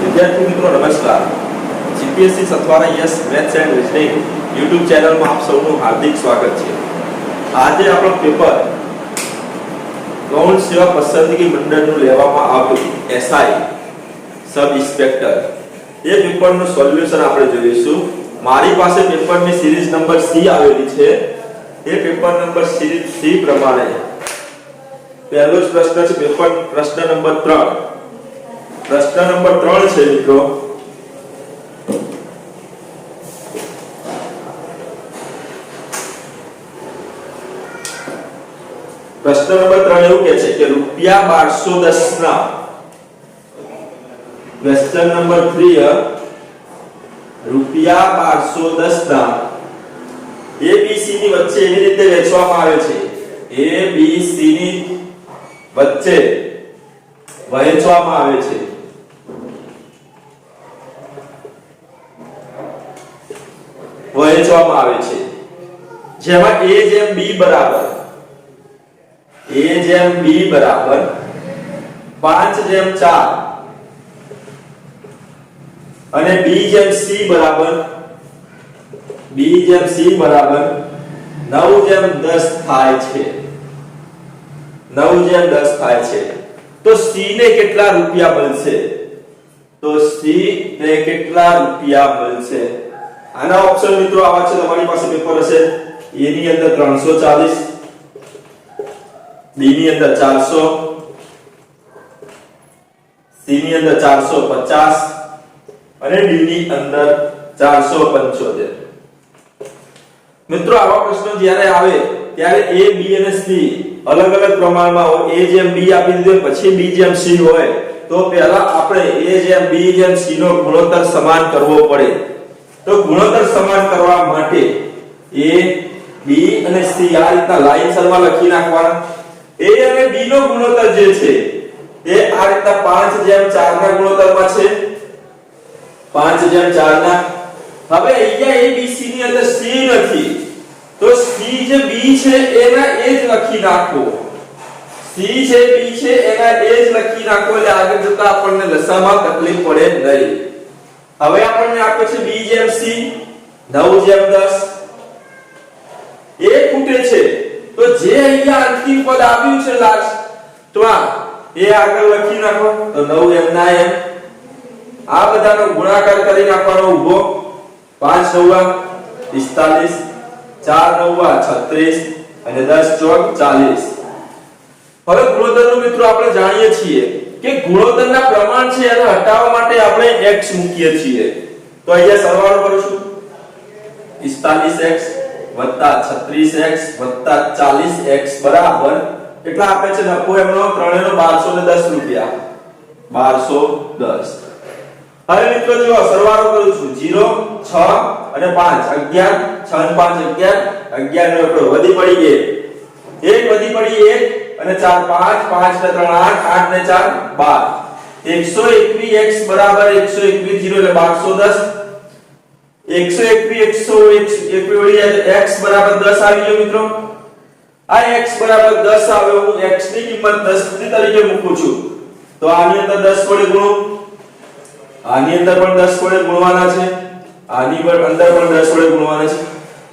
विद्यार्थी मित्रों नमस्कार। GPSC Satvara yes maths and reasoning YouTube channel में आप सबનું हार्दिक स्वागत है। આજે આપણો પેપર ગૌણ સેવા પસંદગી મંડળનું લેવામાં આવ્યું એસઆઈ સબ ઇન્સ્પેક્ટર એ પેપરનું સોલ્યુશન આપણે જોઈશું। મારી પાસે પેપરની સિરીઝ નંબર C આવેલી છે। એ પેપર નંબર સિરીઝ C પ્રમાણે પહેલો જ પ્રશ્ન છે પેપર પ્રશ્ન નંબર 3। प्रश्न नंबर 3 છે મિત્રો। प्रश्न नंबर 3 એવું કહે છે કે રૂપિયા 1210 ના ક્વેશ્ચન નંબર 3 રૂપિયા 1210 ના ABC ની વચ્ચે એવી રીતે વેચવામાં આવે છે ABC ની વચ્ચે વહેંચવામાં આવે છે। વહેંચવામાં આવે છે જેમાં A જેમ B બરાબર A જેમ B બરાબર 5 જેમ 4 અને B જેમ C બરાબર B જેમ C બરાબર 9 જેમ 10 થાય છે। 9 જેમ 10 થાય છે तो C ने કેટલા રૂપિયા મળશે? તો C ને કેટલા રૂપિયા મળશે? આના ઓપ્શન મિત્રો આવા છે। તમારી પાસે પેપર હશે A ની અંદર 340 B ની અંદર 400 C ની અંદર 450 અને D ની અંદર 475। મિત્રો આવા પ્રશ્નો જ્યારે આવે ત્યારે A B અને C अलग अलग प्रमाण में हो। A જેમ B આપી દીધો પછી B જેમ C હોય તો પહેલા આપણે A જેમ B જેમ C નો ગુણોત્તર સમાન કરવો પડે। તો ગુણોત્તર સમાન કરવા માટે A B અને C આ રીતના લાઈનસરમાં લખી નાખવાના। A અને B નો ગુણોત્તર જે છે એ આ રીતના 5 જેમ 4 ના ગુણોત્તરમાં છે। 5 જેમ 4 ના। હવે અહીંયા A B C ની અંદર C નથી तो C જે B છે એના એ જ લખી નાખો। C છે B છે એના એ જ લખી નાખો એટલે આગળ જતા આપણને લસામાં તકલીફ પડે નહીં। હવે આપણને આપે છે B જેમ C 9 જેમ 10 એ ખૂટે છે તો જે અહીંયા અંતિમ પદ આવ્યું છે લાસ્ટમાં એ આગળ લખી નાખો। તો 9 એમ ના એમ આ બધાનો ગુણાકાર કરી નાખવાનો ઊભો 5 9 45 4 9 36 અને 10 ચોક 40। હવે ગુણોત્તરનું મિત્રો આપણે જાણીએ છીએ કે ગુણોત્તરના પ્રમાણ છે એને હટાવવા માટે આપણે x મૂકીએ છીએ। તો અહીંયા સરવાળો કરીશું 45x 36x 40x બરાબર કેટલા આપે છે? નફો એમનો ત્રણેયનો 1210 રૂપિયા 1210। હવે મિત્રો જો સરવાળો કરું છું 0 6 અને 5 11 6 અને 5 11 11 નો એકડો વધી પડી ગઈ 1 વધી પડી 1 અને 4 5 5 ને 3 8 8 ને 4 12 121x બરાબર 121 0 એટલે 1210 121 121 x બરાબર 10 આવી ગયો મિત્રો। આ x બરાબર 10 આવ્યો હું x ની કિંમત 10 તરીકે મૂકું છું તો આની અંદર 10 વડે ગુણો આની અંદર પણ 10 વડે ગુણવાના છે આની અંદર પણ 10 વડે ગુણવાના છે।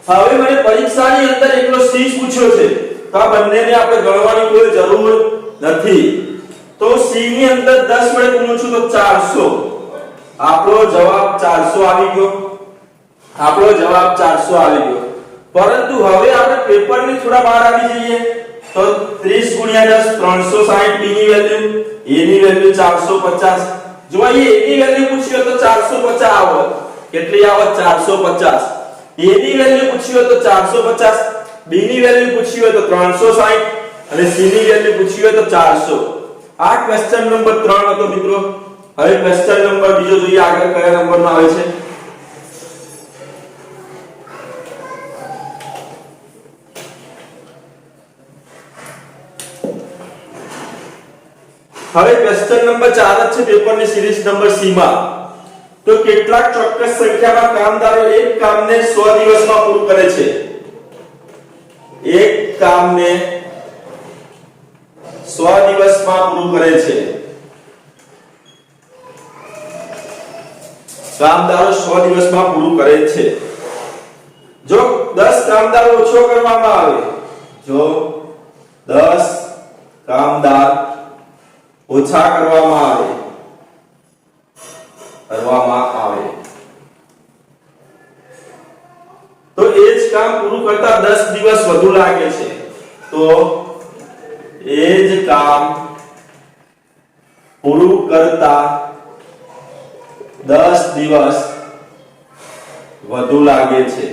હવે મને પરીક્ષાની અંદર એકલો C પૂછ્યો છે તો આ બંનેને આપણે ગણવાની કોઈ જરૂર નથી। તો C ની અંદર 10 વડે ગુણું છું તો 400 આપણો જવાબ 400 આવી ગયો। આપણો જવાબ 400 આવી ગયો। પરંતુ હવે આપણે પેપરની થોડા બહાર આવી જઈએ તો 30 * 10 360 B ની વેલ્યુ A ની વેલ્યુ 450 જો આ A ની વેલ્યુ પૂછી હોય તો 450 આવત। કેટલી આવત? 450। A ની વેલ્યુ પૂછી હોય તો 450 B ની વેલ્યુ પૂછી હોય તો 360 અને C ની વેલ્યુ પૂછી હોય તો 400। આ ક્વેશ્ચન નંબર 3 હતો મિત્રો। હવે ક્વેશ્ચન નંબર બીજો જોઈએ આગળ કયા નંબરનો આવે છે। હવે ક્વેશ્ચન નંબર 4 જ છે પેપરની સિરીઝ નંબર C માં। તો કેટલાક ચોક્કસ સંખ્યામાં કામદારો એક કામને 100 દિવસમાં પૂરું કરે છે। એક કામને 100 દિવસમાં પૂરું કરે છે। કામદારો 100 દિવસમાં પૂરું કરે છે. જો 10 કામદારો ઓછો કરવામાં આવે, જો 10 કામદાર ઓછા કરવામાં આવે તો એ જ કામ પૂરું કરતા 10 દિવસ વધુ લાગે છે. તો એ જ કામ પૂરું કરતા 10 દિવસ વધુ લાગે છે.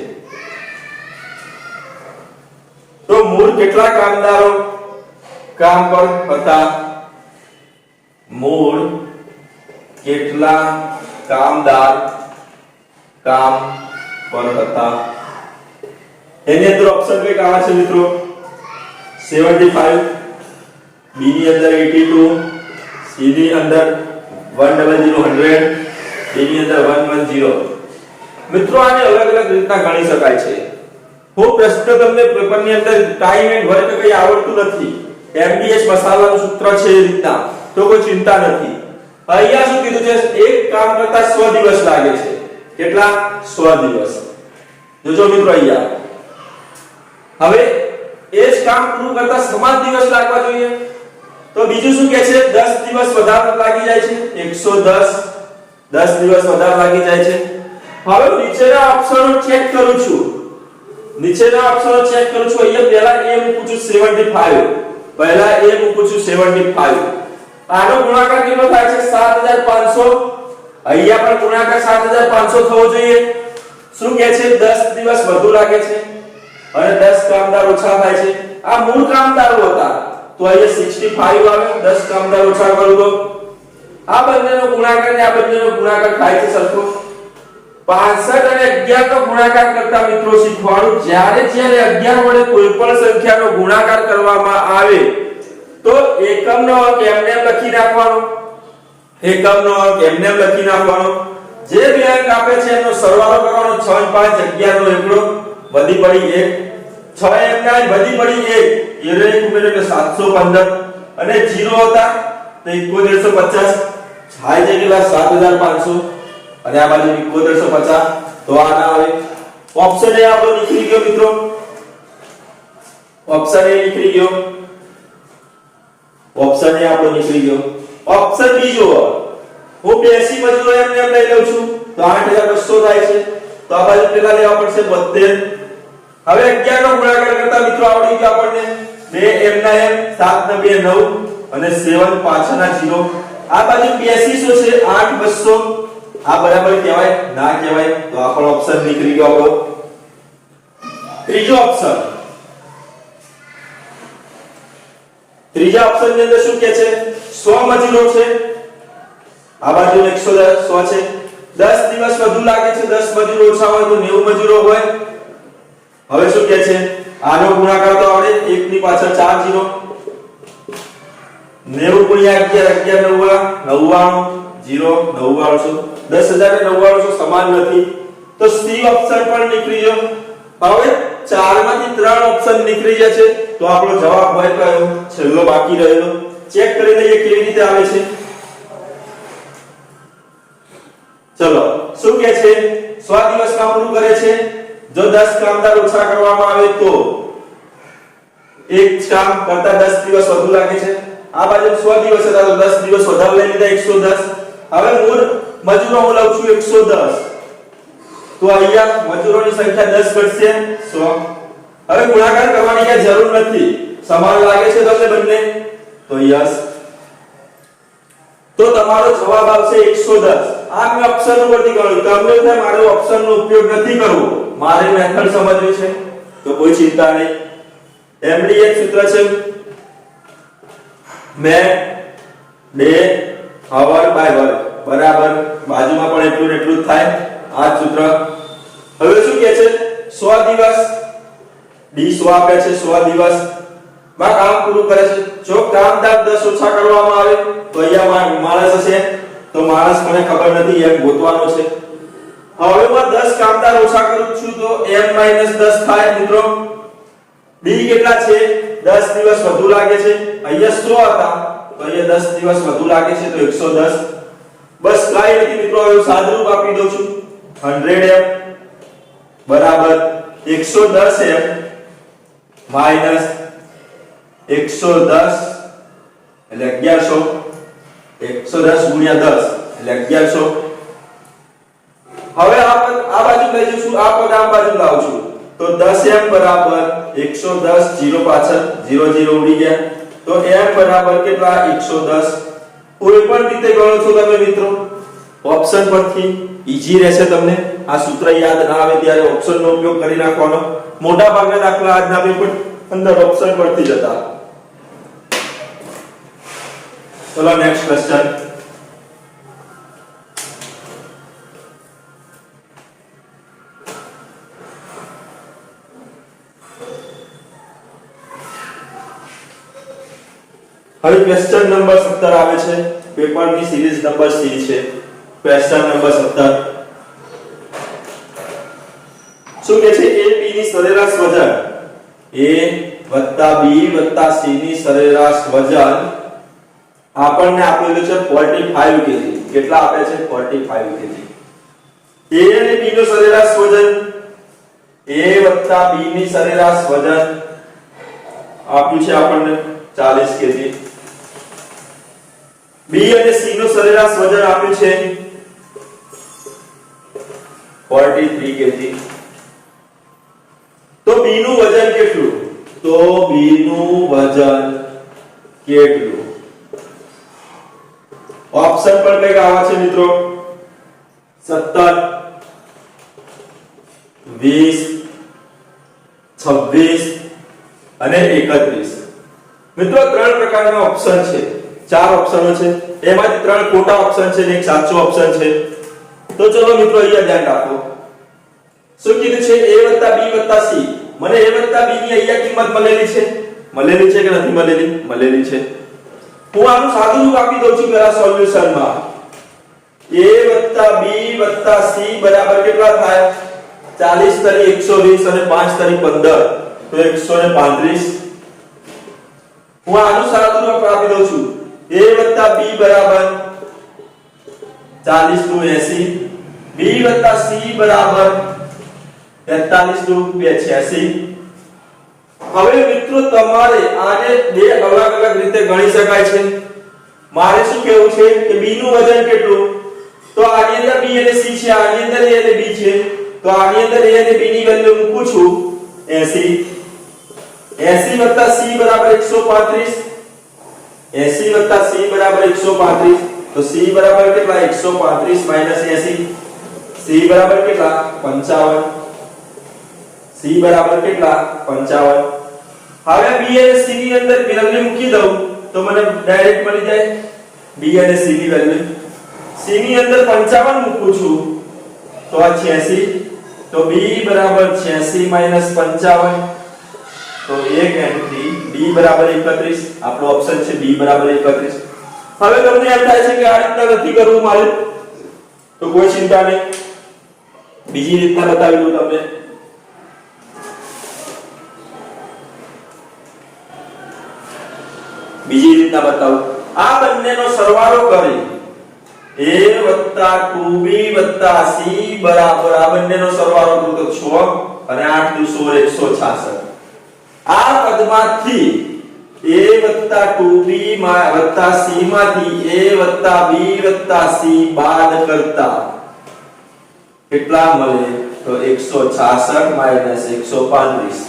તો મૂળ કેટલા કામદારો કામ પર હતા? મૂળ કેટલા કામદાર કામ પર હતા? એની અંદર ઓપ્શન કઈ આવે છે મિત્રો? 75, બી ની અંદર 82, સી ની અંદર 100, 100, ડી ની અંદર 110. મિત્રો આને અલગ અલગ રીતના ગણી શકાય છે. હું પ્રશ્ન તમને પેપરની અંદર ટાઈમ એન્ડ વર્ક કઈ આવડતું નથી, એમડીએસ મસાલાનું સૂત્ર છે એ રીતના, તો કોઈ ચિંતા નથી. અહીંયા શું કીધું છે? એક કામ કરતા 100 દિવસ લાગે છે. કેટલા? 100 દિવસ. જોજો મિત્રો અહીંયા હવે એ જ કામ પૂરું કરતા સમાન દિવસ લાગવા જોઈએ. તો બીજું શું કહે છે? 10 દિવસ વધારે લાગી જાય છે. 110 10 દિવસ વધારે લાગી જાય છે. હવે નીચેના ઓપ્શનો ચેક કરું છું. અહીંયા પહેલા એ મૂકું છું 75. પહેલા એ મૂકું છું 75. આનો ગુણાકાર કેટલો થાય છે? 7500. અહીંયા પણ ગુણાકાર 7500 થવો જોઈએ. શું કહે છે? 10 દિવસ વધુ લાગે છે અને 10 કામદાર ઓછા થાય છે. આ મૂળ કામદારો હતા તો અહીંયા 65 આવે. 10 કામદાર ઓછા કરું તો આ બંનેનો ગુણાકાર ને આ બંનેનો ગુણાકાર થાય છે સરખો. 65 અને 11 નો ગુણાકાર કરતા મિત્રો શીખવાનું, જ્યારે 11 વડે કોઈ પણ સંખ્યાનો ગુણાકાર કરવામાં આવે તો એકમનો અંક એમને લખી નાખવાનો. જે બે અંક આપે છે એનો સરવાળો કરવાનો. 6 અને 5 11 નો એકડો વધી પડી 1, 6 એમના વધી પડી 1, એરે ઉમેરો એટલે 715 અને 0 હતા તો 7150 થાય છે કેટલા? 7500 અને આ બાજુ 7150. તો આ ના આવે. ઓપ્શન એ આપણો નીકળી ગયો મિત્રો. ઓપ્શન બી જો હું 82 મજૂરો એમને લઈ લઉં છું તો 8200 થાય છે. તો આ બાજુ પેલા લેવા પડશે 72. હવે 11 નો ગુણાકાર કરતા મિત્રો આવડી ગયો આપણને. 2 m ના m, 7 ના 2 9 અને 7 પાછળના 0. આ બાજુ 8200 છે, 8200. આ બરાબર કહેવાય? ના કહેવાય. તો આ પણ ઓપ્શન નીકળી ગયો આપણો. ત્રીજા ઓપ્શન ની અંદર શું કહે છે? 100 મજૂરો છે. આ બાજુ 100 છે. 10 દિવસ વધુ લાગે છે. 10 મજૂરો ઓછા હોય તો 90 મજૂરો હોય. હવે શું કહે છે? આનો ગુણાકાર તો આવડે. 1 ની પાછળ 4 0. 90 ગુણ્યા 11 99 0 9900. 10000 ને 9900 સમાન નથી તો સી ઓપ્શન પણ નીકળી ગયો. હવે 4 માંથી 3 ઓપ્શન નીકળી જાય છે તો આપણો જવાબ હોય કયો? છેલ્લો બાકી રહેલો. ચેક કરી લઈએ કેવી રીતે આવે છે. ચલો શું કહે છે? 100 દિવસમાં પૂરું કરે છે. જો 10 કામદાર ઓછા કરવામાં આવે તો એક કામ કરતા 10 દિવસ વધુ લાગે છે. આ બાજુ 100 દિવસ હતા તો 10 દિવસ વધારે લઈ લીધા 110. હવે મૂળ મજૂરો હું લઉં છું 110. તો અહીંયા મજૂરોની સંખ્યા 10 ઘટશે 100. હવે ગુણાકાર કરવાની ક્યાં જરૂર નથી, સમાન લાગે છે તમને બંને તો યસ. તો તમારો જવાબ આવશે 110. આ મેં ઓપ્શન ઉપરથી ગણ્યું. તમને થાય મારે ઓપ્શનનો ઉપયોગ નથી કરવો, મારે મેથડ સમજવી છે તો કોઈ ચિંતા નહીં. એમડી એક સૂત્ર છે, મેં ડે અવર બાય વર્ક બરાબર બાજુમાં પણ એટલું જ થાય. આ સૂત્ર. હવે શું કહે છે? 100 દિવસ ડી 100 આપે છે. 100 દિવસ માં કામ પૂરું કરે છે. જો કામદાર 10 ઓછા કરવામાં આવે તો અહીંયા માણસ હશે તો માણસ મને ખબર નથી, એમ ગોતવાનો છે. હવે હું 10 કામદાર ઓછા કરું છું તો m - 10 થાય મિત્રો. ડી કેટલા છે? 10 દિવસ વધુ લાગે છે. અહીંયા 100 હતા તો અહીંયા 10 દિવસ વધુ લાગે છે તો 110. બસ કઈ ફરીથી મિત્રો હવે સાદુરૂપ આપી દઉં છું 100m બરાબર 110m માઈનસ 110 એટલે 1100 110 ગુણ્યા 10 એટલે 1100 હવે આ બાજુ લઈ જઈશું આ પદ આ બાજુ લાવું છું તો 10m બરાબર 110 0 પાછળ 0 0 ઉડી ગયા તો m બરાબર કેટલા 110 કોઈ પણ રીતે ગણો છો તમે મિત્રો ઓપ્શન પરથી ઈઝી રહેશે તમને આ સૂત્ર યાદ ના આવે ત્યારે ઓપ્શન નો ઉપયોગ કરી નાખવાનો મોટા ભાગના દાખલા આજના પેપર અંદર ઓપ્શન પરથી જતા ચલો નેક્સ્ટ ક્વેશ્ચન હવે ક્વેશ્ચન નંબર 17 આવે છે પેપરની સિરીઝ નંબર C છે ક્વેશ્ચન નંબર 17 શું કહે છે a b ની સરેરાશ વજન a b c ની સરેરાશ વજન આપણને આપેલું છે 45 kg કેટલા આપે છે 45 kg a અને b નું સરેરાશ વજન a b ની સરેરાશ વજન આપ્યું છે આપણને 40 kg B અને C નું સરેરાશ વજન આપ્યું છે 43 kg તો B નું વજન કેટલું ઓપ્શન પર કઈક આવે છે મિત્રો 17 20 26 અને 31 મિત્રો ત્રણ પ્રકારના ઓપ્શન છે ચાર ઓપ્શનો છે એમાંથી ત્રણ ખોટા ઓપ્શન છે અને એક સાચો ઓપ્શન છે તો ચલો મિત્રો અહીંયા ધ્યાન રાખો શું કીધું છે a b c મને a b ની અહીંયા કિંમત મળેલી છે કે નથી મળેલી છે હું આનું સાદું રૂપ આપી દઉં છું પહેલા સોલ્યુશનમાં a b c બરાબર કેટલા થાય 40 તરી 120 અને 5 તરી 15 તો 135 હું આનું સાદું રૂપ આપી દઉં છું a b બરાબર 40 * 80 b c બરાબર 43 * 286 હવે મિત્રો તમારે આને બે અલગ અલગ રીતે ગણી શકાય છે મારે શું કહેવું છે કે b નું વજન કેટલું તો આની અંદર b અને c છે આની અંદર a અને b છે તો આની અંદર a અને b ની વેલ્યુ મૂકું છું 80 80 c બરાબર 135 80 c બરાબર 135 તો c બરાબર કેટલા 135 - 80 c બરાબર કેટલા 55 c બરાબર કેટલા 55 હવે b અને c ની અંદર વેલ્યુ મૂકી દઉં તો મને ડાયરેક્ટ મળી જાય b અને c ની વેલ્યુ c ની અંદર 55 મૂકું છું તો આ 86 તો b બરાબર 86 - 55 તો 1 એન્ટ્રી b બરાબર 31 આપણો ઓપ્શન છે b બરાબર 31 હવે તમને એમ થાય છે કે આ રીતના નથી કરવું મારે તો કોઈ ચિંતા નહીં બીજી રીતના બતાવી દઉં તમને બીજી રીતના બતાવું આ બંનેનો સરવાળો કરી a + 2b + c બરાબર આ બંનેનો સરવાળો કરું તો 6 અને 8 * 16 166 આ પદમાંથી a + 2b + c માંથી a + b + c બાદ કરતા કેટલા મળે તો 166 - 135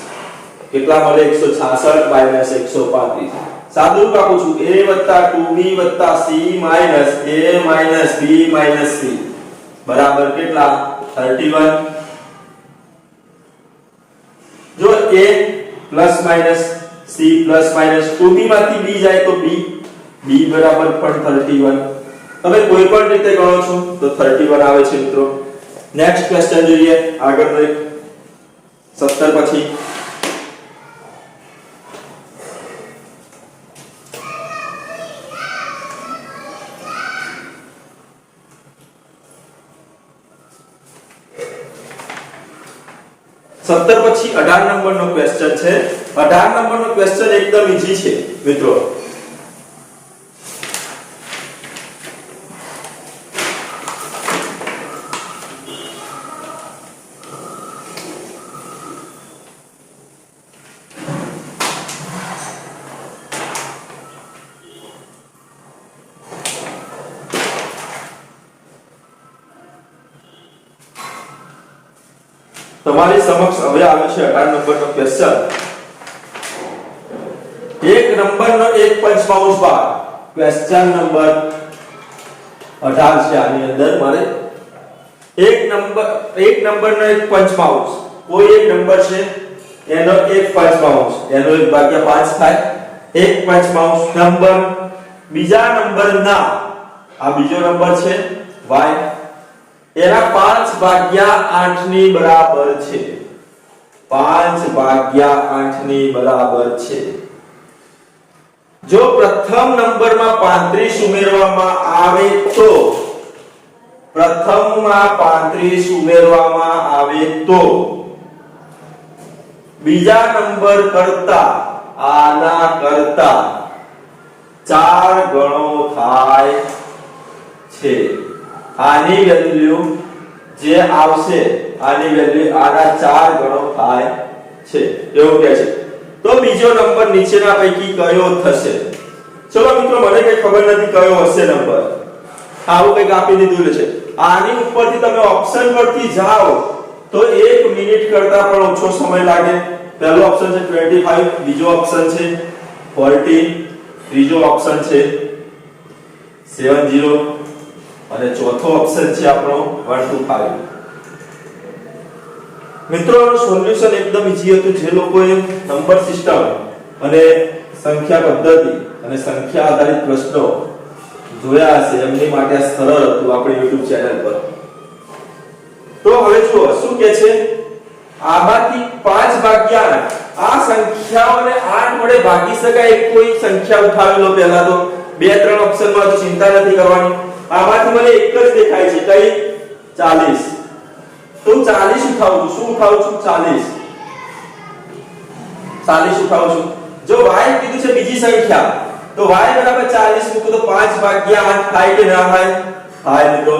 કેટલા મળે 166 - 135 સાદું રૂપ આપું છું a + 2b + c - b - c બરાબર કેટલા 31 જો a plus minus c plus minus 2b માંથી b જાય તો b બરાબર પણ 31 તમે કોઈ પણ રીતે ગણો છો તો 31 આવે છે મિત્રો નેક્સ્ટ ક્વેશ્ચન જોઈએ આગળનો 17 પછી પછી 18 નંબરનો ક્વેશ્ચન છે 18 નંબરનો ક્વેશ્ચન એકદમ ઈઝી છે મિત્રો તમારી સમક્ષ હવે આવે છે 18 નંબરનો ક્વેશ્ચન. એક નંબરનો એક પંચમાંશ ભાગ. ક્વેશ્ચન નંબર 18 છે. આની અંદર મારે એક નંબરનો એક પંચમાંશ, કોઈ એક નંબર છે એનો એક પંચમાંશ, એનો 1/5 થાય. એક પંચમાંશ નંબર બીજા નંબરના, આ બીજો નંબર છે y, એના 5/8 ની બરાબર છે. 5/8 ની બરાબર છે. જો પ્રથમ નંબરમાં 35 ઉમેરવામાં આવે તો, પ્રથમમાં 35 ઉમેરવામાં આવે તો બીજા નંબર કરતા, આના કરતા 4 ગણો થાય છે. આની વેલ્યુ જે આવશે, આની વેલ્યુ આના 4 ગણો થાય છે એવું કહે છે. તો બીજો નંબર નીચેના પૈકી કયો થશે? ચલો મિત્રો, મને કઈ ખબર નથી કયો હશે નંબર. આવું કંઈક આપી દીધું છે. આની ઉપરથી તમે ઓપ્શન પરથી જાઓ તો 1 મિનિટ કરતા પણ ઓછો સમય લાગે. પહેલો ઓપ્શન છે 25, બીજો ઓપ્શન છે 40, ત્રીજો ઓપ્શન છે 70 અને ચોથો ઓપ્શન છે આપણો 125. મિત્રો, આનું સોલ્યુશન એકદમ ઈઝી હતું. જે લોકોએ નંબર સિસ્ટમ અને સંખ્યા પદ્ધતિ અને સંખ્યા આધારિત પ્રશ્નો જોયા હશે એમની માટે આ સરળ હતું આપણી YouTube ચેનલ પર. તો હવે જુઓ શું કહે છે. આમાંથી 5/8, આ સંખ્યાઓને 8 વડે ભાગી શકાય એક કોઈ સંખ્યા ઉઠાવી લો. પહેલા તો 2-3 ઓપ્શનમાં તો ચિંતા નથી કરવાની. આમાંથી મને એક જ દેખાય છે, કઈ? 40. તો 40 ઉઠાવું છું. શું ઉઠાવું છું? 40 ઉઠાવું છું. જો y કીધું છે બીજી સંખ્યા, તો y બરાબર 40 મૂકો તો 5/8 થાય કે ના થાય? થાય મિત્રો.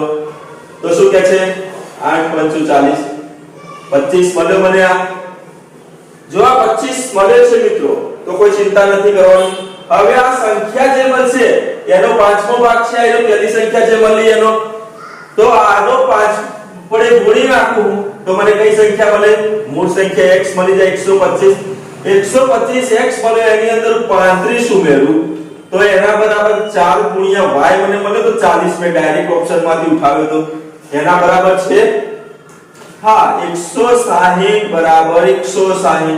તો શું કહે છે? 8 × 5 = 40. 25 મળ્યો મને. આ જો આ 25 મળે છે મિત્રો, તો કોઈ ચિંતા નથી કરવાની. હવે આ સંખ્યા જે મળશે એનો પાંચમો ભાગ છે, એનો પહેલી સંખ્યા જે મળી એનો, તો આનો 5 વડે ગુણી નાખું તો મને કઈ સંખ્યા મળે? મૂળ સંખ્યા x મળી જાય. 125x મળે, એની અંદર 35 ઉમેરું તો એના બરાબર 4 × y મને મળે તો 40. મેં ડાયરેક્ટ ઓપ્શનમાંથી ઉઠાવ્યો તો એના બરાબર છે, હા, 160 બરાબર 160.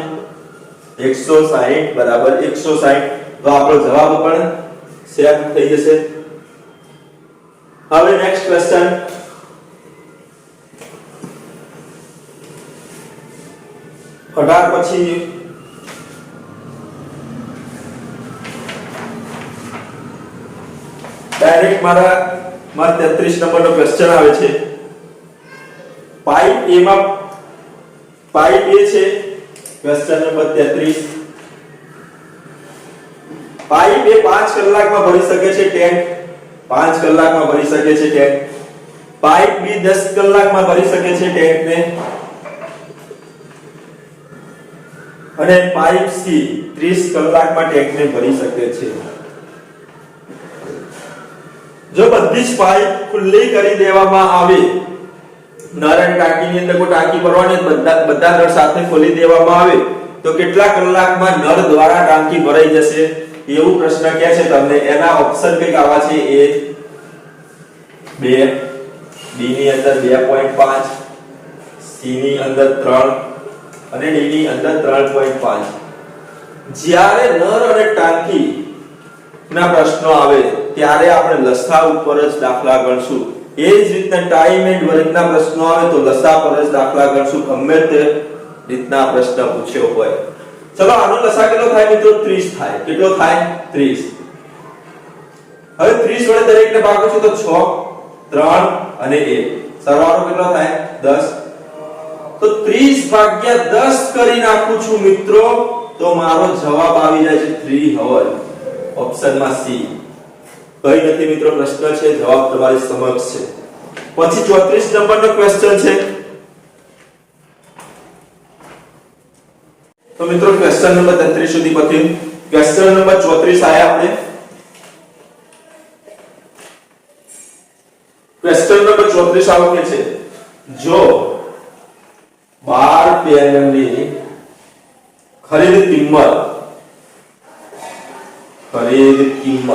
160 બરાબર 160. તો આપણો જવાબ પણ સેટ થઈ જશે. હવે નેક્સ્ટ ક્વેશ્ચન. પછી ડાયરેક્ટ મારા 33 નંબરનો ક્વેશ્ચન આવે છે. પાઇપ એ માં પાઇપ એ છે ક્વેશ્ચન નંબર 33. પાઇપ એ 5 કલાકમાં ભરી શકે છે ટેન્ક. 5 કલાકમાં ભરી શકે છે ટેન્ક. પાઇપ બી 10 કલાકમાં ભરી શકે છે ટેન્કને. અને પાઇપ સી 30 કલાકમાં ટેન્કને ભરી શકે છે. જો બધી જ પાઇપ ખુલ્લી કરી દેવામાં આવે, નળ અને ટાંકીની અંદર કોઈ ટાંકી ભરવાની, બધા નળ સાથે ખોલી દેવામાં આવે તો કેટલા કલાકમાં નળ દ્વારા ટાંકી ભરાઈ જશે? એવું પ્રશ્ન કહે છે તમને. એના ઓપ્શન કઈક આવા છે: A 2, B ની અંદર 2.5, C ની અંદર 3 અને D ની અંદર 3.5. જ્યારે નળ અને ટાંકી ના પ્રશ્નો આવે ત્યારે આપણે લસા ઉપર જ દાખલા ગણશું. એ જ રીતે ટાઈમ એન્ડ વર્કના પ્રશ્નો આવે તો લસા પર જ દાખલા ગણશું, ગમે તે રીતના પ્રશ્ન પૂછ્યો હોય. ચલો, આનો લસા કેટલો થાય મિત્રો? 30 થાય. કેટલો થાય? 30. હવે 30 વડે દરેકને ભાગો છો તો 6, 3 અને 1. સરવાળો કેટલો થાય? 10. તો 30/10 કરી નાખું છું મિત્રો, તો મારો જવાબ આવી જાય છે 3 હવર. ઓપ્શનમાં C. કઈ નથી મિત્રો, પ્રશ્ન છે, જવાબ તમારી સમક્ષ છે. પછી 34 નંબરનો ક્વેશ્ચન છે. તો મિત્રો ક્વેશ્ચન નંબર 33 સુધી પત્યું. ક્વેશ્ચન નંબર 34 આયા આપણે. ક્વેશ્ચન નંબર 34 આવો કે છે: જો 12 પેનની ખરીદ કિંમત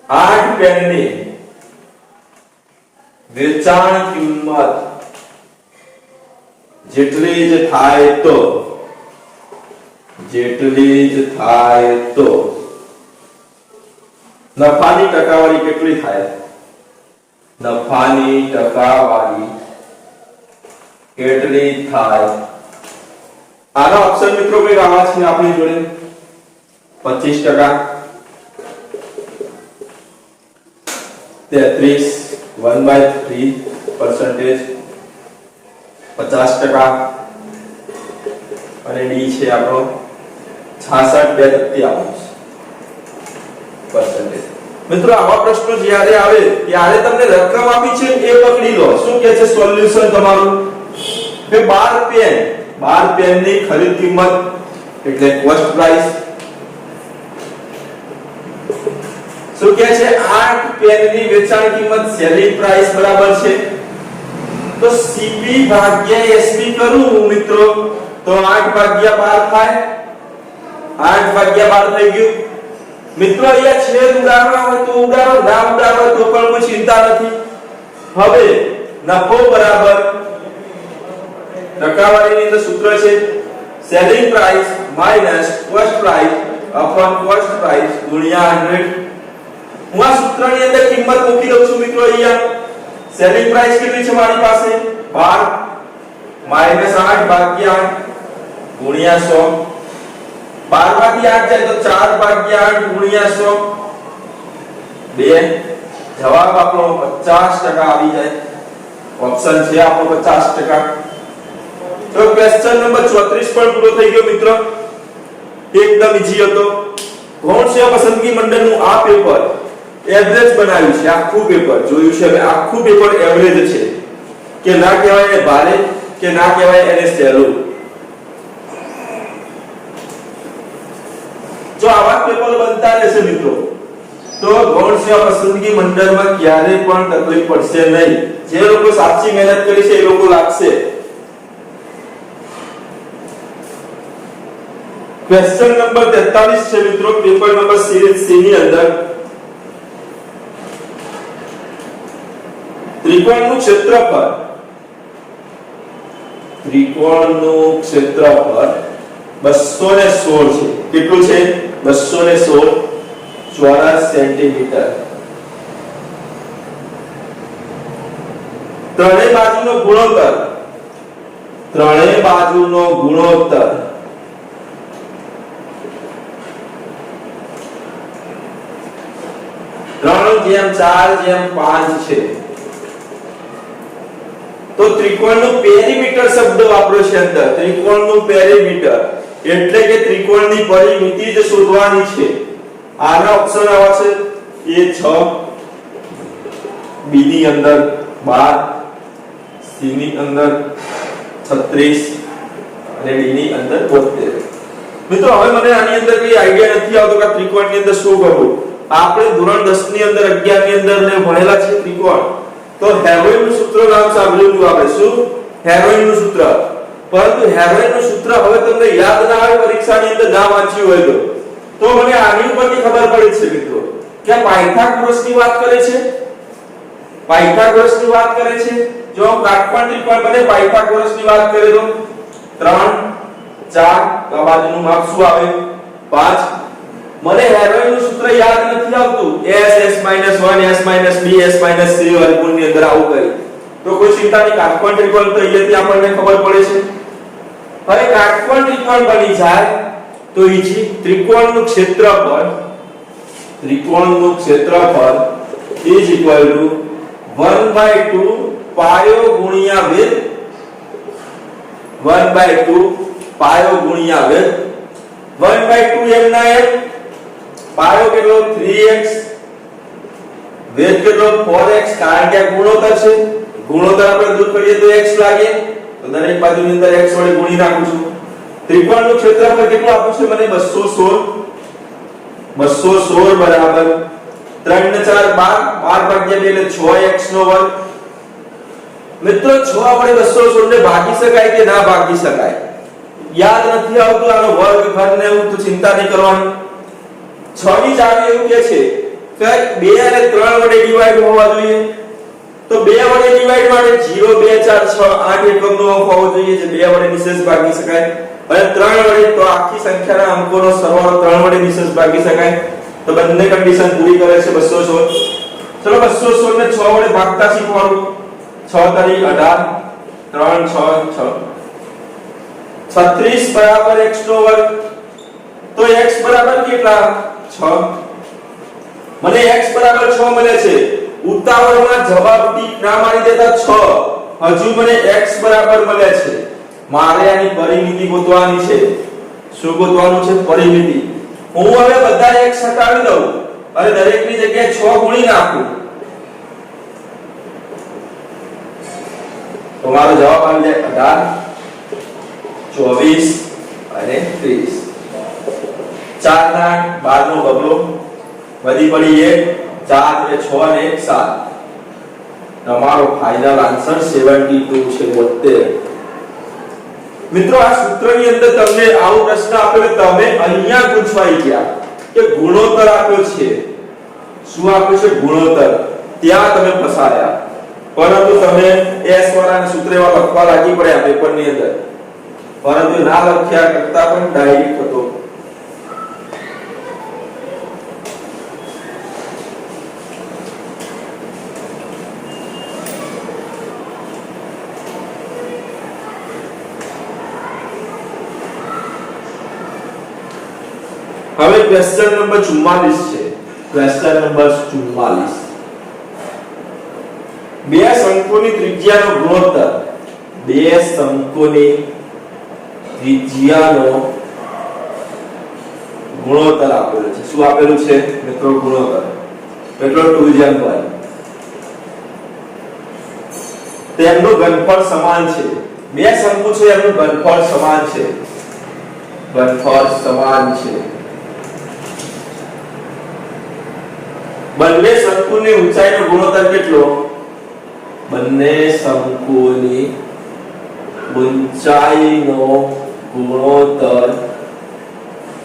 8 પેનની વેચાણ કિંમત જેટલી જ થાય તો નફાની ટકાવારી કેટલી થાય? નફાની ટકાવારી કેટલી થાય? આનો ઓપ્શન મિત્રો કઈ આવા છે આપણી જોડે? 25%, 33 1/3%, 50% અને ડી છે આપણો 66.2% મિત્રો આવા પ્રશ્નો જ્યારે આવે ત્યારે તમને રકમ આપી છે એ પકડી લો. શું કહે છે સોલ્યુશન તમારું? કે 12 પેનની ખરીદ કિંમત એટલે કોસ્ટ પ્રાઇસ. શું કહે છે 8 પેનની વેચાણ કિંમત સેલિંગ પ્રાઇસ બરાબર છે. તો સીપી ભાગ્યા એસપી કરું મિત્રો તો 8 ભાગ્યા 12 થાય. 8 ભાગ્યા 12 થઈ ગયું મિત્રો. અહીંયા છેદ ઉડાડવા હોય તો ઉડાડો, ના ઉડાડવા હોય તો પણ કોઈ ચિંતા નથી. હવે નફો બરાબર ટકાવારીની અંદર સૂત્ર છે selling price minus cost price upon cost price ગુણ્યા 100. હું આ સૂત્રની અંદર કિંમત મૂકી દઉં છું મિત્રો. અહીંયા સેલિંગ પ્રાઇસ કેટલી છે મારી પાસે? 12 માઈનસ 8 ભાગ્યા 8 ગુણ્યા 100. 12 માંથી 8 જાય તો 4 ભાગ્યા 8 ગુણ્યા 100 2. જવાબ આપણો 50% આવી જાય. ઓપ્શન છે આપણો 50%. તો ક્વેશ્ચન નંબર 34 પણ પૂરો થઈ ગયો મિત્રો. એકદમ ઈઝી હતો. ગૌણ સેવા પસંદગી મંડળનું આ પેપર એવરેજ બનાવ્યું છે. આખું પેપર જોયું છે હવે. આખું પેપર એવરેજ છે કે ના કહેવાય એને ભારે કે ના કહેવાય એને સહેલું. જો આવા પેપર બનતા રહેશે મિત્રો તો ગૌણ સેવા પસંદગી મંડળમાં ક્યારે પણ તકલીફ પડશે નહીં. જે લોકો સાચી મહેનત કરી છે એ લોકો લાગશે. ક્વેશ્ચન નંબર 43 છે મિત્રો પેપર નંબર સિરીઝ સી ની અંદર. ત્રિકોણનું ક્ષેત્રફળ 216 છે. કેટલું છે? 216 ચોરસ સેન્ટીમીટર. ત્રણેય બાજુનો ગુણોત્તર 3:4:5 છે. તો ત્રિકોણનું પેરીમીટર શબ્દ વાપર્યો છે અંદર. ત્રિકોણનું પેરીમીટર એટલે કે ત્રિકોણની પરિમિતિ જ શોધવાની છે. આના ઓપ્શન આવા છે એ 6, બી ની અંદર 12, સી ની અંદર 36 અને ડી ની અંદર 72. મિત્રો હવે મને આની અંદર કઈ આઈડિયા નથી આવતો કે ત્રિકોણની અંદર શું કરવું. આપણે ધોરણ 10 ની અંદર 11 ની અંદર ને ભણેલા છે ત્રિકોણ. તો હેરોઇનનું સૂત્ર નામ સાંભળેલું આપણે. શું? હેરોઇનનું સૂત્ર. પરંતુ હેરોઇનનું સૂત્ર હવે તમને યાદ ના આવે પરીક્ષાની અંદર ના વાંચ્યું હોય તો મને આની ઉપરથી ખબર પડે છે મિત્રો કે પાયથાગોરસની વાત કરે છે. પાયથાગોરસની વાત કરે છે. જો કાટકોણ ત્રિકોણ બને પાયથાગોરસની વાત કરે તો 3 4 આ બાજુનું માપ શું આવે? 5. મને હેરોઇનનું સૂત્ર યાદ નથી આવતું. s s - 1 s - b s - c વર્ગમૂળની અંદર આવું કરી તો કોઈ ચિંતા નહીં. કાટકોણ ત્રિકોણ તો અહીંયાથી આપણને ખબર પડે છે. હવે કાટકોણ ત્રિકોણ બની જાય તો ઈજી ત્રિકોણનું ક્ષેત્રફળ is equal to 1/2 પાયો ગુણ્યા વેધ 1/2 પાયો ગુણ્યા વેધ 1/2 એમ ના એમ પાયો કેટલો 3x વેધ કેટલો 4x કારણ કે આ ગુણોત્તર છે. ગુણોત્તર આપણે દૂર કરીએ તો x લાગે તો દરેક બાજુની અંદર x વડે ગુણી નાખું છું. ત્રિકોણનું ક્ષેત્રફળ કેટલું આપ્યું છે મને? 216 બરાબર 3 ને 4 12 12 ભાગ્યા 2 એટલે 6x નો વર્ગ મિત્રો 6 વડે 216 ને ભાગી શકાય કે ના ભાગી શકાય? યાદ નથી આવતું આનો વર્ગખંડ ને એવું તો ચિંતા નહીં કરવાની. 6 ની ચાવી એવું કે છે કે 2 અને 3 વડે ડિવાઈડ હોવા જોઈએ. તો 2 વડે ડિવાઈડ માટે 0 2 4 6 8 એકમનો અંક હોવો જોઈએ જે 2 વડે નિશેષ ભાગી શકાય. અને 3 વડે તો આખી સંખ્યાના અંકોનો સરવાળો 3 વડે નિશેષ ભાગી શકાય. તો બંને કન્ડિશન પૂરી કરે છે 216. ચલો 216 ને 6 વડે ભાગતા શીખવાનું. 6 તરી 18 3 6 6 36 બરાબર x નો વર્ગ. તો x બરાબર કેટલા? 6. મને x બરાબર 6 મળે છે. ઉતાવળમાં જવાબ ટીક ના મારી દેતા 6. હજુ મને x બરાબર મળે છે. મારે આની પરિમિતિ ગોતવાની છે. શું ગોતવાનું છે? પરિમિતિ. હું હવે બધા x હટાવી દઉં અને દરેકની જગ્યાએ 6 ગુણી નાખું. તો મારો જવાબ આવી જાય 18 24 અને 30. 4 ના 12 નો બગલો વધી પડી 1 4 એટલે 6 અને 1 7. તમારો ફાઇનલ આન્સર 72 છે 72. મિત્રો આ સૂત્રની અંદર તમને આવો પ્રશ્ન આપેલો તમે અહીંયા પૂછવાઈ ગયા કે ગુણોત્તર આપ્યો છે. શું આપ્યું છે? ગુણોત્તર. ત્યાં તમે ફસાયા. પરંતુ તમે s વાળાને સૂત્ર એવા લખવા લાગી પડ્યા પેપરની અંદર. પરંતુ ના લખ્યા કરતા પણ ડાયરેક્ટ હતો. હવે ક્વેશ્ચન નંબર 44 છે. Question number 44. બે શંકુની ત્રિજ્યાનો ગુણોત્તર. બે શંકુની ત્રિજ્યાનો ગુણોત્તર આપેલો છે. શું આપેલું છે મિત્રો? ગુણોત્તર. એટલે 2:1. તેમનું ઘનફળ સમાન છે. બે શંકુ છે એનું ઘનફળ સમાન છે. ઘનફળ સમાન છે. બંને શંકુની ઊંચાઈનો ગુણોત્તર કેટલો? બંને શંકુની ઊંચાઈનો ગુણોત્તર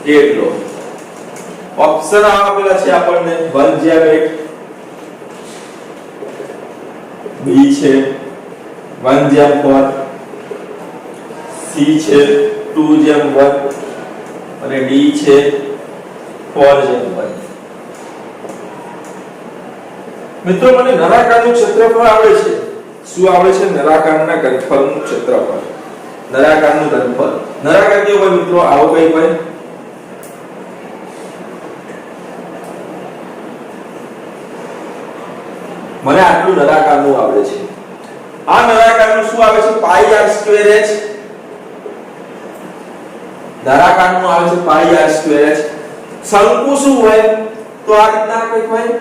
કેટલો? ઓપ્શન આપેલા છે આપણને 1:8, B છે 1:4, C છે 2:1 અને D છે 4:1. મિત્રો મને નળાકારનું ક્ષેત્રફળ આવડે છે. શું આવડે છે? નળાકારના ઘનફળનું ક્ષેત્રફળ. નળાકારનું ઘનફળ. નળાકાર કેવો હોય મિત્રો? આવો કઈ હોય. મને આટલું નળાકારનું આવડે છે. આ નળાકારનું શું આવે છે? πr²h. નળાકારનું આવે છે πr²h. શંકુ શું હોય? તો આ રીતના કંઈક હોય.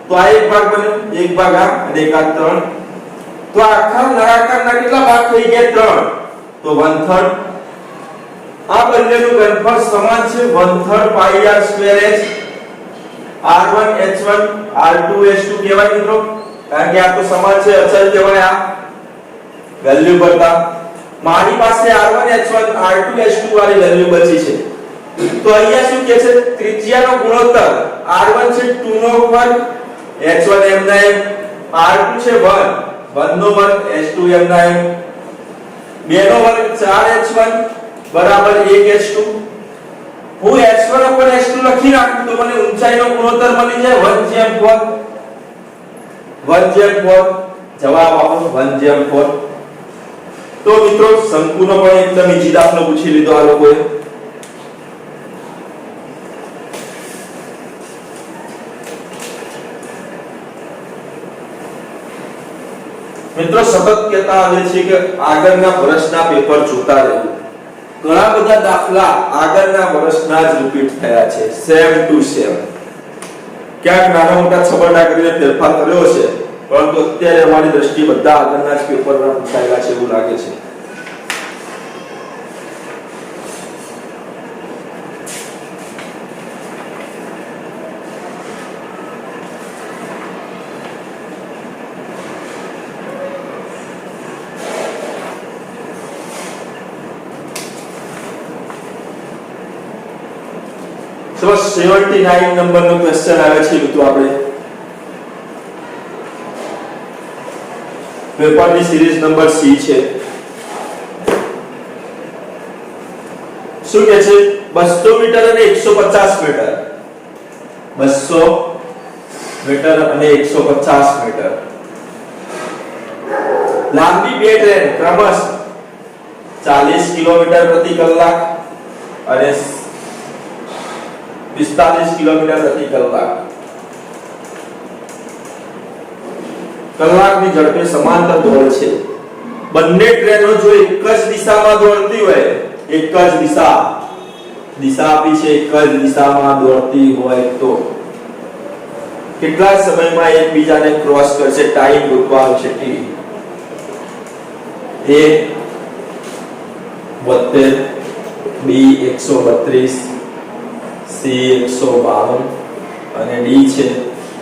તો આ એક ભાગ બન્યો, એક ભાગ આ અને એક આ 3. તો આખા નળાકારના કેટલા ભાગ થઈ ગયા? 3. તો 1/3. આ બંનેનું ઘનફળ સમાન છે 1/3 πr²h. r1 h1 r2 h2 કહેવાય મિત્રો, કારણ કે આ તો સમાન છે, અચળ કહેવાય. આ વેલ્યુ કરતા મારી પાસે r1 h1 r2 h2 વાળી વેલ્યુ બચી છે. તો અહીંયા શું કહે છે? ત્રિજ્યાનો ગુણોત્તર r1 છે 2 નો વર્ગ, h1 m ના m, r2 છે 1 નો વર્ગ, h2 m ના m, 2 નો વર્ગ 4h1 બરાબર 1h2. હું h1 ઉપર h2 લખી નાખું તો મને ઊંચાઈનો ગુણોત્તર મળી જાય 1/4. 1/4 જવાબ આપો 1/4. તો મિત્રો શંકુનો પણ એકદમ ઈજી દાખલો પૂછી લીધો આ લોકોએ. મિત્રો સતત કહેતા આવે છે કે આગળના વર્ષના પેપર જોતા રહેવું. ઘણા બધા દાખલા આગળના વર્ષના જ રિપીટ થયા છે, સેમ ટુ સેમ. ક્યાંક નાના મોટા છબરડા કરીને ફેરફાર કર્યો છે, પરંતુ અત્યારે અમારી દ્રષ્ટિએ બધા આગળના જ પેપરના પૂછાયેલા છે એવું લાગે છે. ચલો 79 નંબરનો ક્વેશ્ચન આવે છે મિત્રો આપણે પેપરની સિરીઝ નંબર C છે શું કહે છે 200 મીટર અને 150 મીટર 200 મીટર અને 150 મીટર લાંબી બે ટ્રેન ક્રમશ 40 કિલોમીટર પ્રતિ કલાક અને 45 કિલોમીટર પ્રતિ કલાક કલાકની ઝડપે સમાંતર દોડે છે બંને ટ્રેનો જો એક જ દિશામાં દોડતી હોય એક જ દિશા આપી છે એક જ દિશામાં દોડતી હોય તો કેટલા સમયમાં એકબીજાને ક્રોસ કરશે ટાઈમ ગોતવાનો છે T A 72 B 132 C 152 અને D છે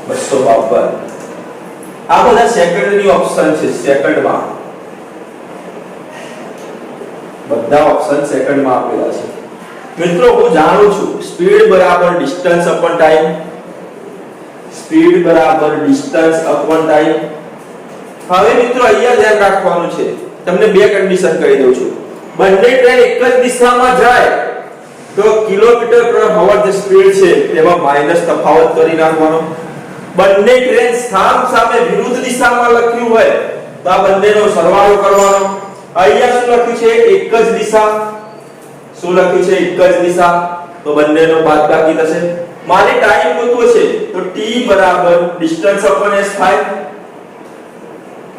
252 આ બધા સેકન્ડની ઓપ્શન છે સેકન્ડમાં બધા ઓપ્શન સેકન્ડમાં આપેલા છે મિત્રો હું જાણું છું સ્પીડ બરાબર ડિસ્ટન્સ અપોન ટાઈમ સ્પીડ બરાબર ડિસ્ટન્સ અપોન ટાઈમ હવે મિત્રો અહીંયા ધ્યાન રાખવાનું છે તમને બે કન્ડિશન કહી દઉં છું બંને ટ્રેન એક જ દિશામાં જાય તો કિલોમીટર પર અવર જે સ્પીડ છે તેમાં માઈનસ તફાવત કરી નાખવાનો બંને ટ્રેન સામે વિરુદ્ધ દિશામાં લખ્યું હોય તો આ બંનેનો સરવાળો કરવાનો અહીંયા શું લખ્યું છે એક જ દિશા શું લખ્યું છે એક જ દિશા તો બંનેનો બાદબાકી થશે મારે ટાઈમ ગોતવો છે તો t બરાબર ડિસ્ટન્સ અપોન s થાય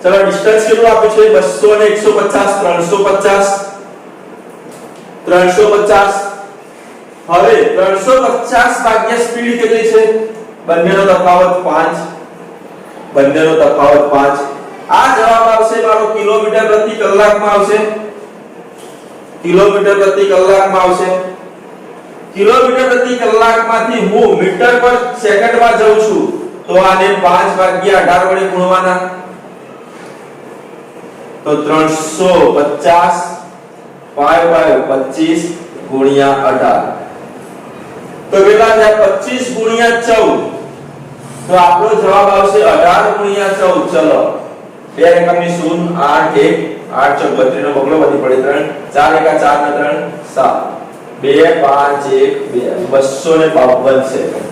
ચલો ડિસ્ટન્સ કેટલું આપ્યું છે 200 અને 150 350 હવે 350 ભાગ્યા સ્પીડ કેટલી છે બંનેનો તફાવત 5 આ જવાબ આવશે મારો કિલોમીટર પ્રતિ કલાકમાં આવશે કિલોમીટર પ્રતિ કલાકમાંથી હું મીટર પર સેકન્ડમાં જાઉં છું તો આને 5 ભાગ્યા 18 વડે ગુણવાના તો 350 25 ગુણ્યા 18 તો કેટલા થયા 25 ગુણ્યા 14 તો આપણો જવાબ આવશે 18 ગુણ્યા 14 ચલો બે એકમની 0 8 1 8 ચોક 32 નો બગલો વધી પડે 3 4 એકા 4 ને 3 7 2 5 1 2 252 સેકન્ડ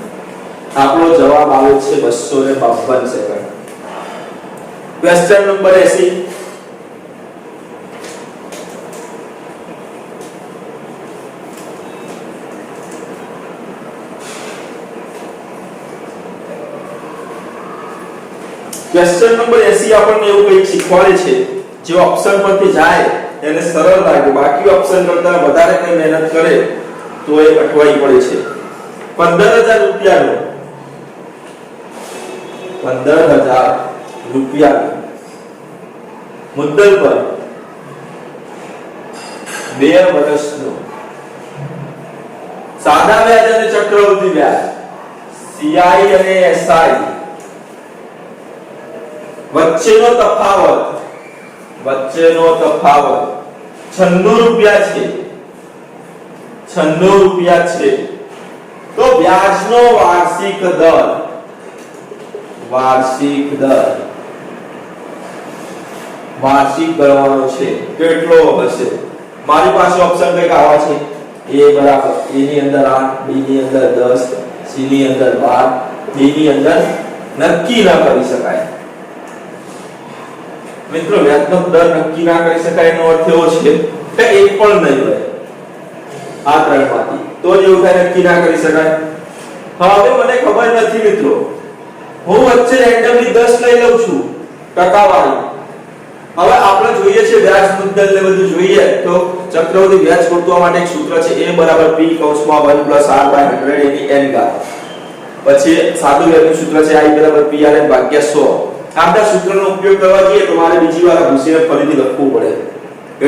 આપણો જવાબ આવે છે 252 second question number 80 question number 80 આપણને એવું કંઈક શીખવાડે છે જે ઓપ્શન પરથી જાય એને સરળ લાગે બાકી ઓપ્શન કરતા વધારે કોઈ મહેનત કરે તો એ અટવાઈ પડે છે 15000 રૂપિયાનો 15000 રૂપિયા મુદ્દલ પર 2 વર્ષનો સાદા વ્યાજ અને ચક્રવૃદ્ધિ વ્યાજ CI અને SI વચ્ચેનો તફાવત 96 રૂપિયા છે તો વ્યાજનો વાર્ષિક દર ગણવાનો છે કેટલો હશે મારી પાસે ઓપ્શન કઈક આવા છે A બરાબર A ની અંદર 8 B ની અંદર 10 C ની અંદર 12 D ની અંદર નક્કી ન કરી શકાય મિત્રો વ્યાજનો દર નક્કી ના કરી શકાય એનો અર્થ એવો છે કે એક પણ નહીં હોય આ ત્રણમાંથી તો જ એવું થાય નક્કી ના કરી શકાય હવે મને ખબર નથી મિત્રો હું વચ્ચે રેન્ડમલી 10 લઈ લઉં છું ટકાવારી હવે આપણે જોઈએ છે વ્યાજ મુદ્દલ ને બધું જોઈએ તો ચક્રવૃદ્ધિ વ્યાજ ગોતવા માટે એક સૂત્ર છે A બરાબર P કૌંસમાં 1 + R/100 એની n ઘાત પછી સાદું વ્યાજનું સૂત્ર છે I બરાબર PRN ભાગ્યા 100 આપણા સૂત્રનો ઉપયોગ કરવા જઈએ તો મારે બીજી વાર ભૂસીને ફરીથી લખવું પડે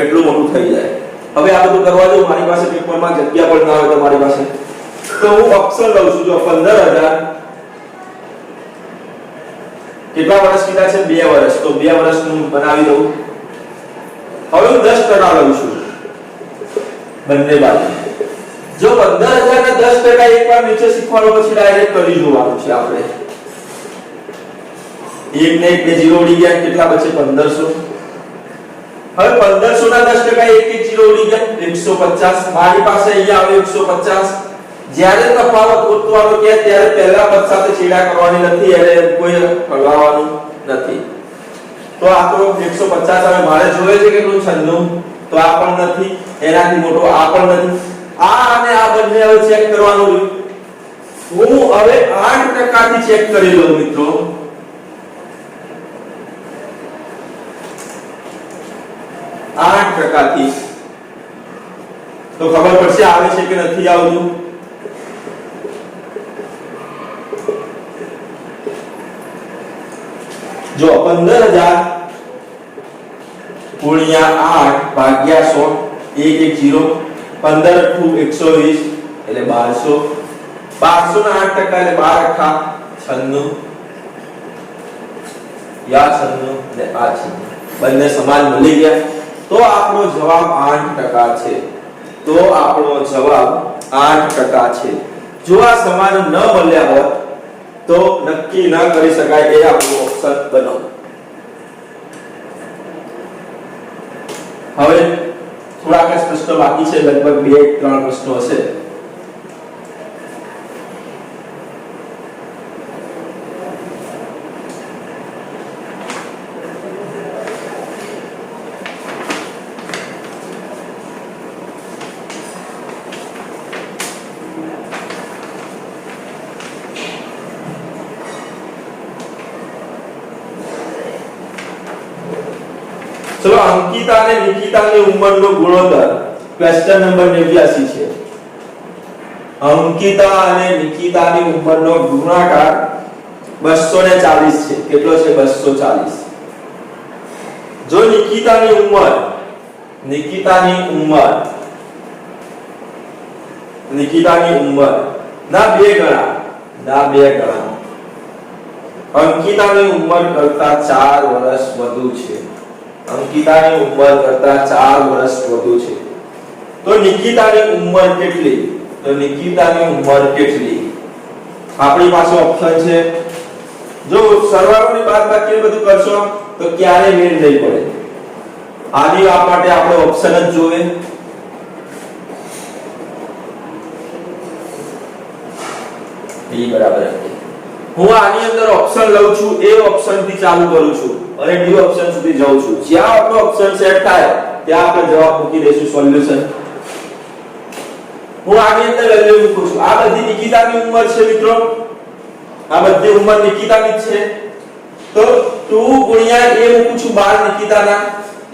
એટલું મોટું થઈ જાય હવે આ બધું કરવા જો મારી પાસે પેપરમાં જગ્યા પણ ના હોય તો મારી પાસે તો હું ઓપ્શન લઉં છું જો 15000 કેટલા વર્ષ કીધા છે 2 વર્ષ તો 2 વર્ષનું બનાવી દઉં હવે હું 10% લઉં છું બંને બાજુ જો 15000 ને 10% એકવાર નીચે શીખવાનું પછી ડાયરેક્ટ કરી જોવાનું છે આપણે. 1 ને 1 0 ઉડી ગયા, કેટલા બચે? 1500. હવે 1500 ના 10% 1 0 ઉડી ગયા, 150. મારી પાસે અહીંયા આવે 150. જ્યારે તફાવત ગોતવાનો કે ત્યારે પહેલા પદ સાથે છેડા કરવાની નથી, એટલે કોઈ હલાવવાનું નથી. તો આ તો 150 હવે મારે જોઈએ છે કેટલું? 96. તો આ પણ નથી, એનાથી મોટો આ પણ નથી. આ અને આ બંને હવે ચેક કરવાનું રહ્યું. હું હવે 8% થી ચેક કરી લઉં મિત્રો. થી તો ખબર પડશે આવે છે કે નથી આવતું. જો 15000 ગુણ્યા 8 ભાગ્યા 100 110 15 × 120 એટલે 1200. 1200 ના 8% એટલે 12 અઠા 96. યા 96 ને આ 96 બંને સમાન મળી ગયા. તો આપણો જવાબ 8% છે. તો આપણો જવાબ 8% છે. જો આ સમાન ન મળ્યા હોત તો નક્કી ન કરી શકાય એ આપણો ઓપ્શન બનો. હવે થોડાક પ્રશ્નો બાકી છે, લગભગ 2-3 પ્રશ્નો હશે. ચલો અંકિતા અને નિકિતાની ઉંમરનો ગુણોત્તર ક્વેશ્ચન નંબર 89 છે. અંકિતા અને નિકિતાની ઉંમરનો ગુણાકાર 240 છે. કેટલો છે? 240. જો નિકિતાની ઉંમર ના 2 ગણા અંકિતાની ઉંમર કરતા 4 વર્ષ વધુ છે. અંકિતાની ઉંમર કરતા 4 વર્ષ વધુ છે. તો નિકિતાની ઉંમર કેટલી? આપણી પાસે ઓપ્શન છે. જો સરવાળોની બાદબાકી બધું કરશો તો ક્યારે મેળ નહીં પડે. આની વાત માટે આપણે ઓપ્શન જ જોઈએ. b બરાબર. હું આની અંદર ઓપ્શન લઉં છું, એ ઓપ્શન થી ચાલુ કરું છું અને ડી ઓપ્શન સુધી જાઉં છું. જ્યાં આપણો ઓપ્શન સેટ થાય ત્યાં આપણે જવાબ મૂકી દઈશું સોલ્યુશન. હું આની અંદર વેલ્યુ મૂકું છું. આ બધી નિકિતાની ઉંમર છે મિત્રો. આ બધી ઉંમર નિકિતાની જ છે. તો 2 ગુણ્યા a મૂકું છું 12 નિકિતાના.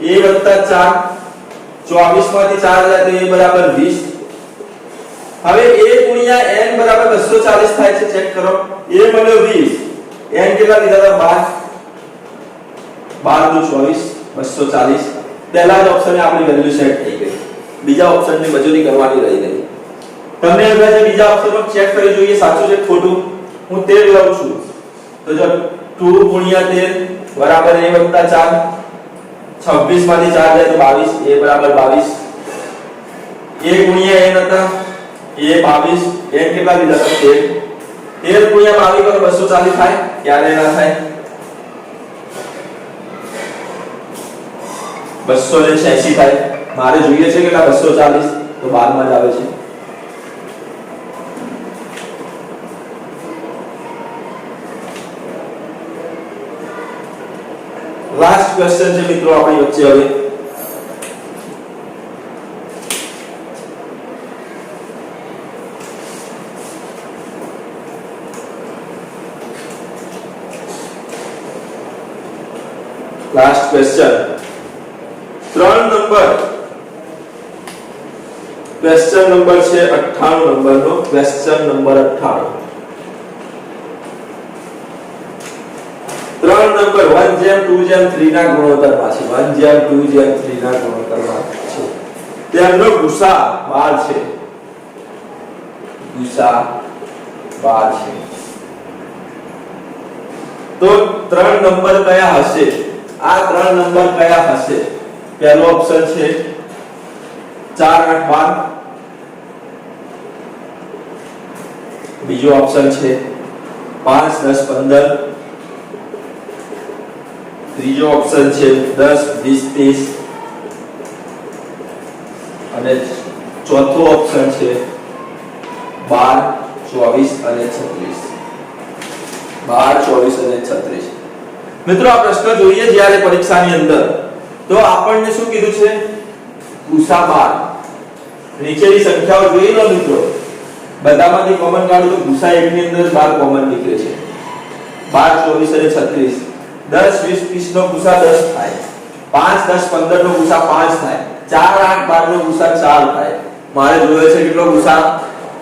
a + 4 24 માંથી 4 જાય તો a બરાબર 20. હવે a ગુણ્યા n બરાબર 240 થાય છે. ચેક કરો. a મળ્યો 20, n કેટલા લીધા હતા? 12 × 24 240. પહેલા જ ઓપ્શને આપણી વેલ્યુ સેટ થઈ ગઈ. બીજા ઓપ્શનની મજૂરી કરવાની રહી ગઈ. તમને હવે બીજા ઓપ્શન પર ચેક કરી જોઈએ સાચું છે ખોટું. હું 13 લઉં છું. તો જો 2 ગુણ્યા 13 બરાબર a + 4 26 માંથી 4 જાય તો 22, a બરાબર 22. a ગુણ્યા n હતા a 22, n કેટલા લીધા હતા? 13 ગુણ્યા 22 કરો 240 થાય? ક્યારે ના થાય? 286 થાય. મારે જોઈએ છે કેટલા? 240. તો 12 માં જ આવે છે. લાસ્ટ ક્વેશ્ચન છે મિત્રો આપણી વચ્ચે. હવે last question 3 number. Question number છે 98 નંબરનો. Question number 98. 3 નંબર 1:2:3 ના ગુણોત્તરમાં છે. 1:2:3 ના ગુણોત્તરમાં છે. તેમનો ગુસા 12 છે. ગુસા 12 છે. તો 3 નંબર કયા હશે? આ 3 નંબર કયા હશે? પહેલો ઓપ્શન છે 4 8 12, બીજો ઓપ્શન છે 5 10 15, ત્રીજો ઓપ્શન છે 10 20 30 અને ચોથો ઓપ્શન છે 12 24 અને 36. 12 24 અને 36. મિત્રો આ પ્રશ્ન જોઈએ જ્યારે પરીક્ષાની અંદર તો આપણને શું કીધું છે? ગુસા 12. નીચેની સંખ્યાઓ જોઈ લો મિત્રો, બધામાંથી કોમન કાઢો તો ગુસા 1 ની અંદર 12 કોમન નીકળે છે. 12 24 અને 36. 10 20 30 નો ગુસા 10 થાય. 5 10 15 નો ગુસા 5 થાય. 4 8 12 નો ગુસા 4 થાય. મારે જોઈએ છે કેટલો ગુસા?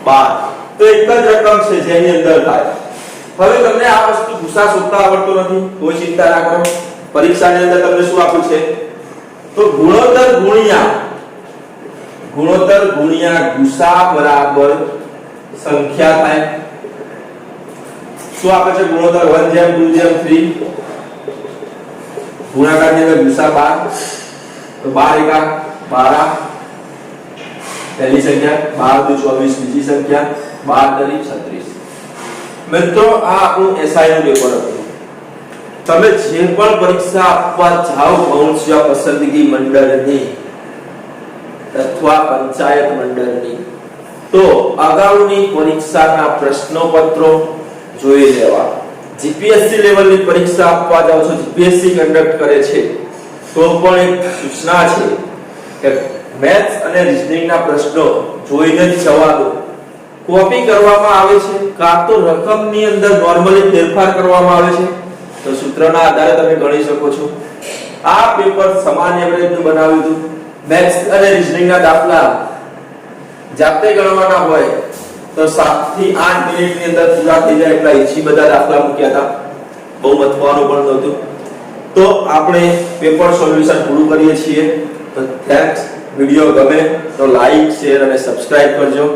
12. તો એક જ રકમ છે જેની અંદર થાય. હવે તમને આ વસ્તુ ગુસા શોધતા આવડતો નથી, કોઈ ચિંતા ના કરો. પરીક્ષાની અંદર તમને શું આપ્યું છે? તો ગુણોત્તર ગુણ્યા ગુસા બરાબર સંખ્યા થાય. શું આપે છે? ગુણોત્તર 1:2:3. ગુણાકારની અંદર ગુસા 12. તો 12 એકા 12 પહેલી સંખ્યા, 12 દુ 24 બીજી સંખ્યા, 12 તરી 36. મિત્રો આ આપણું એસઆઈ નું પેપર હતું. તમે જે પણ પરીક્ષા આપવા જાઓ પૌંચ્યા પસંદગી મંડળની અથવા પંચાયત મંડળની, તો અગાઉની પરીક્ષાના પ્રશ્નપત્રો જોઈ લેવા. જીપીએસસી લેવલની પરીક્ષા આપવા જાઓ છો, જીપીએસસી કન્ડક્ટ કરે છે, તો પણ એક સૂચના છે કે મેથ્સ અને રીઝનિંગના પ્રશ્નો જોઈને જ જવા દો. કોપી કરવામાં આવે છે કાં તો રકમની અંદર નોર્મલી ફેરફાર કરવામાં આવે છે, તો સૂત્રના આધારે તમે ગણી શકો છો. આ પેપર સમાન એવરેજનું બનાવ્યું હતું. મેથ્સ અને રીઝનિંગના દાખલા જાતે ગણવાના હોય તો 7 થી 8 મિનિટની અંદર પૂરા થઈ જાય એટલા ઈઝી બધા દાખલા મૂક્યા હતા. બહુ મથવાનું પણ નહોતું. તો આપણે પેપર સોલ્યુશન પૂરું કરીએ છીએ. તો થેન્ક્સ. વિડિયો ગમે તો લાઈક શેર અને સબસ્ક્રાઇબ કરજો.